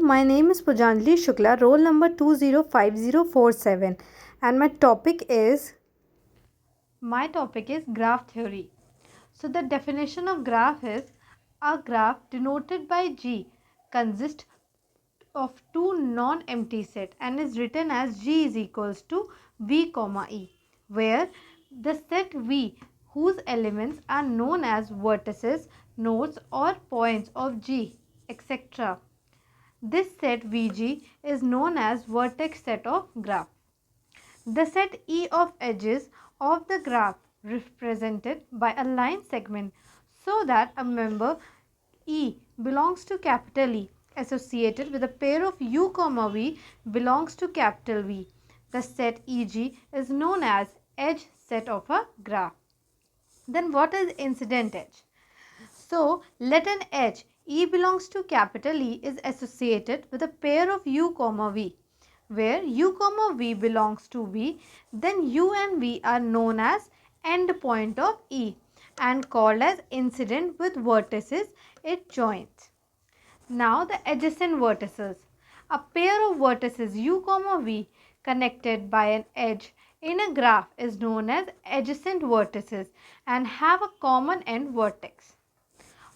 my name is Pujanjali Shukla, roll number 205047, and my topic is graph theory. So the definition of graph is a graph denoted by G consists of two non-empty set and is written as G is equals to V comma E, where the set V whose elements are known as vertices, nodes or points of G, etc. This set Vg is known as vertex set of graph. The set E of edges of the graph represented by a line segment so that a member E belongs to capital E associated with a pair of U comma V belongs to capital V. The set EG is known as edge set of a graph. Then what is incident edge? So, let an edge E belongs to capital E is associated with a pair of U comma V, where U comma V belongs to V, then U and V are known as end point of E and called as incident with vertices it joins. Now the adjacent vertices. A pair of vertices U comma V connected by an edge in a graph is known as adjacent vertices and have a common end vertex.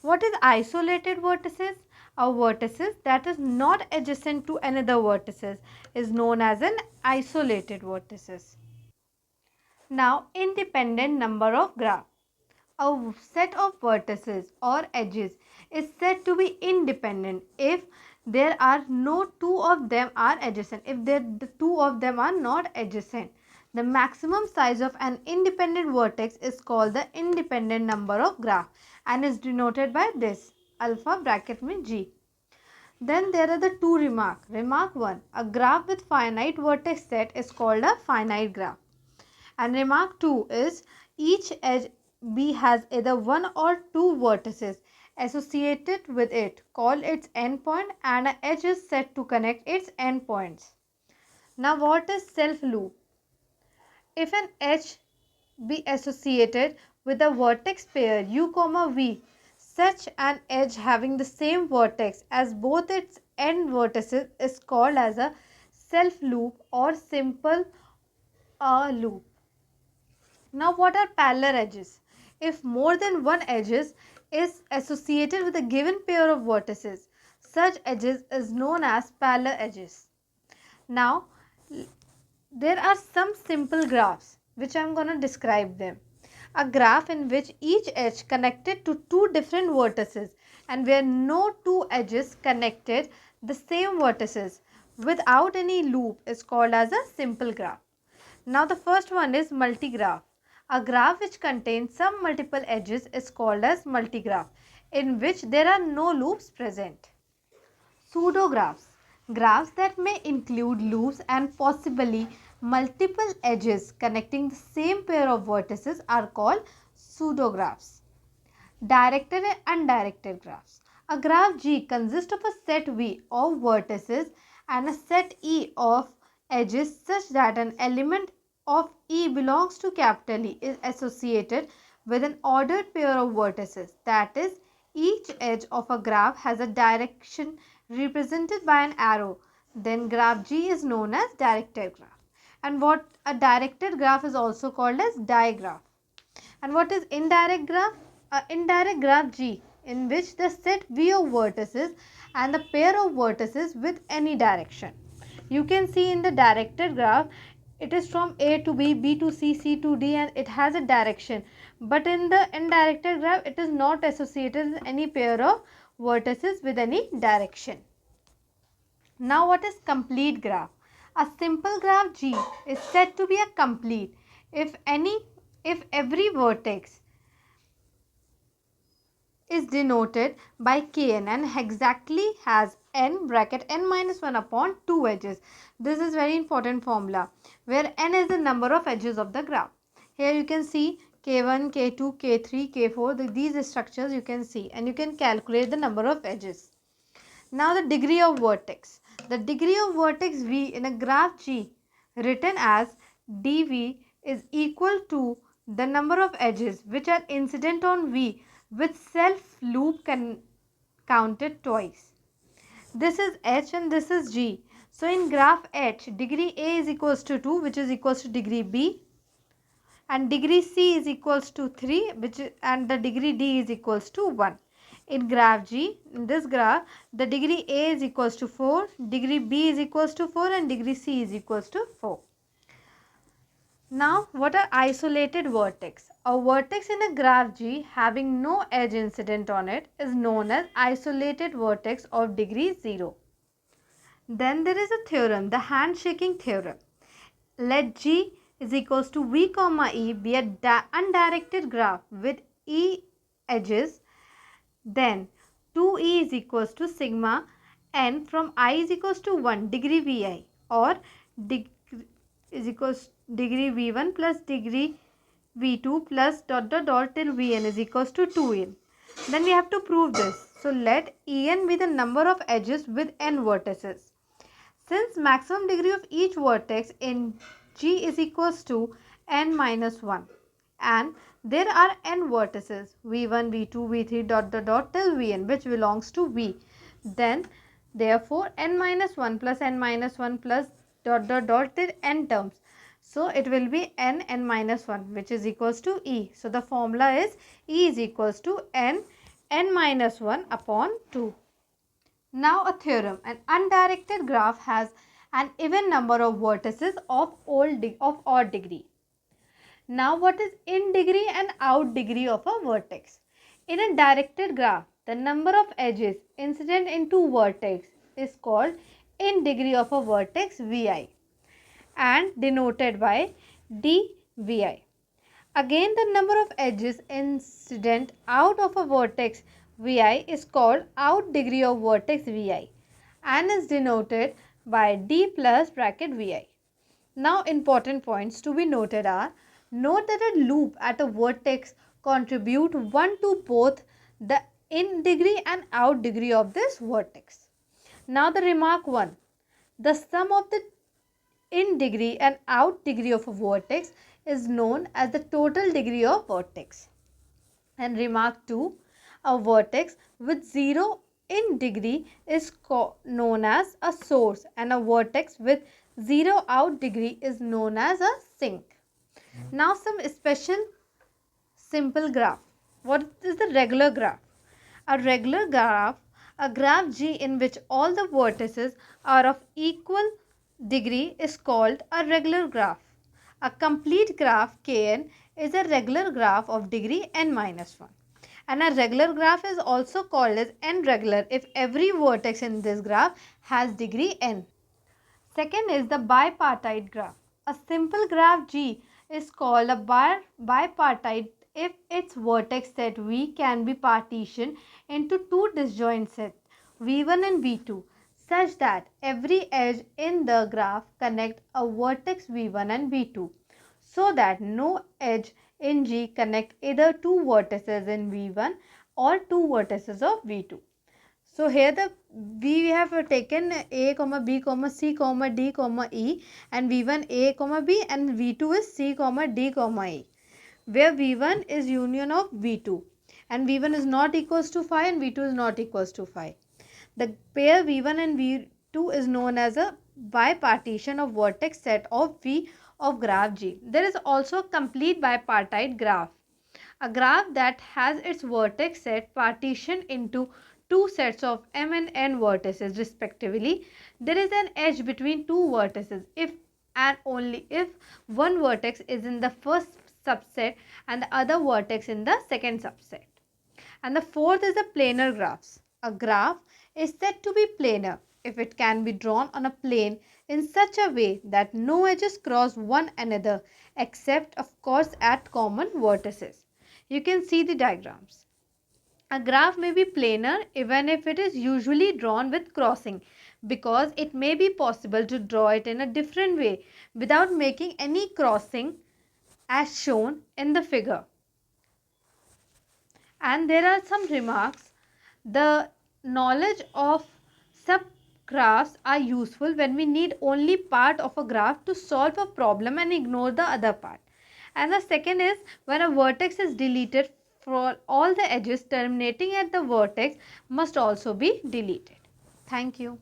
What is isolated vertices? A vertices that is not adjacent to another vertices is known as an isolated vertices. Now independent number of graph. A set of vertices or edges is said to be independent if there are no two of them are adjacent. If the two of them are not adjacent, the maximum size of an independent vertex is called the independent number of graph and is denoted by this alpha bracket में G. Then there are the two remark. Remark 1. A graph with finite vertex set is called a finite graph. And remark 2 is each edge B has either one or two vertices associated with it called its endpoint and an edge is set to connect its endpoints. Now what is self loop? If an edge be associated with a vertex pair U comma V, such an edge having the same vertex as both its end vertices is called as a self loop or simple loop. Now what are parallel edges? If more than one edges is associated with a given pair of vertices, such edges is known as parallel edges. Now there are some simple graphs which I am going to describe them. A graph in which each edge connected to two different vertices and where no two edges connected the same vertices without any loop is called as a simple graph. Now the first one is multigraph. A graph which contains some multiple edges is called as multigraph, in which there are no loops present. Pseudographs. Graphs that may include loops and possibly multiple edges connecting the same pair of vertices are called pseudographs. Directed and undirected graphs. A graph G consists of a set V of vertices and a set E of edges such that an element of E belongs to capital E is associated with an ordered pair of vertices. That is, each edge of a graph has a direction represented by an arrow. Then graph G is known as directed graph. And what a directed graph is also called as digraph. And what is indirect graph? An indirect graph G in which the set V of vertices and the pair of vertices with any direction. You can see in the directed graph it is from A to B, B to C, C to D and it has a direction. But in the indirected graph it is not associated with any pair of vertices with any direction. Now what is complete graph? A simple graph G is said to be a complete if every vertex is denoted by Kn and exactly has n bracket n minus 1 upon 2 edges. This is very important formula where n is the number of edges of the graph. Here you can see K1, K2, K3, K4. These structures you can see and you can calculate the number of edges. Now the degree of vertex. The degree of vertex V in a graph G written as dV is equal to the number of edges which are incident on V with self loop counted twice. This is H and this is G. So in graph H, degree A is equals to 2, which is equals to degree B, and degree C is equals to 3, and the degree D is equals to 1. In graph G, in this graph, the degree A is equals to 4, degree B is equals to 4, and degree C is equals to 4. Now, what are isolated vertex? A vertex in a graph G having no edge incident on it is known as isolated vertex of degree 0. Then there is a theorem, the handshaking theorem. Let G is equals to V comma E be a undirected graph with E edges. Then 2E is equals to sigma n from I is equals to 1 degree Vi, or is equals degree V1 plus degree V2 plus dot dot dot till Vn is equals to 2n. Then we have to prove this. So let En be the number of edges with n vertices. Since maximum degree of each vertex in G is equals to n minus 1, and there are n vertices V1, V2, V3 dot dot dot till Vn, which belongs to V, then therefore n minus 1 plus n minus 1 plus dot dot dot till n terms. So it will be n minus 1, which is equals to E. So the formula is E is equals to n minus 1 upon 2. Now a theorem, an undirected graph has an even number of vertices of odd degree. Now what is in degree and out degree of a vertex? In a directed graph, the number of edges incident into vertex is called in degree of a vertex Vi and denoted by dVi. Again, the number of edges incident out of a vertex Vi is called out degree of vertex Vi and is denoted by d plus bracket Vi. Now, important points to be noted are: note that a loop at a vertex contribute 1 to both the in degree and out degree of this vertex. Now, the remark 1. The sum of the in degree and out degree of a vertex is known as the total degree of vertex. And remark 2, a vertex with 0 in degree is known as a source, and a vertex with 0 out degree is known as a sink. Now some special simple graph. What is the regular graph? A regular graph, a graph G in which all the vertices are of equal degree is called a regular graph. A complete graph Kn is a regular graph of degree n minus 1. And a regular graph is also called as n regular if every vertex in this graph has degree n. Second is the bipartite graph. A simple graph G is called a bipartite if its vertex set V can be partitioned into two disjoint sets V1 and V2 such that every edge in the graph connect a vertex V1 and V2, so that no edge in G connect either two vertices in V1 or two vertices of V2. So here we have taken A, B, C, D, E, and V1 A, B, and V2 is C, D, E, where V1 is union of V2 and V1 is not equals to phi and V2 is not equals to phi. The pair V1 and V2 is known as a bipartition of vertex set of V of graph G. There is also a complete bipartite graph, a graph that has its vertex set partitioned into two sets of m and n vertices respectively. There is an edge between two vertices if and only if one vertex is in the first subset and the other vertex in the second subset. And the fourth is the planar graphs. A graph is said to be planar if it can be drawn on a plane in such a way that no edges cross one another except of course at common vertices. You can see the diagrams. A graph may be planar even if it is usually drawn with crossing, because it may be possible to draw it in a different way without making any crossing as shown in the figure. And there are some remarks. The knowledge of subgraphs are useful when we need only part of a graph to solve a problem and ignore the other part. And the second is when a vertex is deleted, for all the edges terminating at the vertex must also be deleted. Thank you.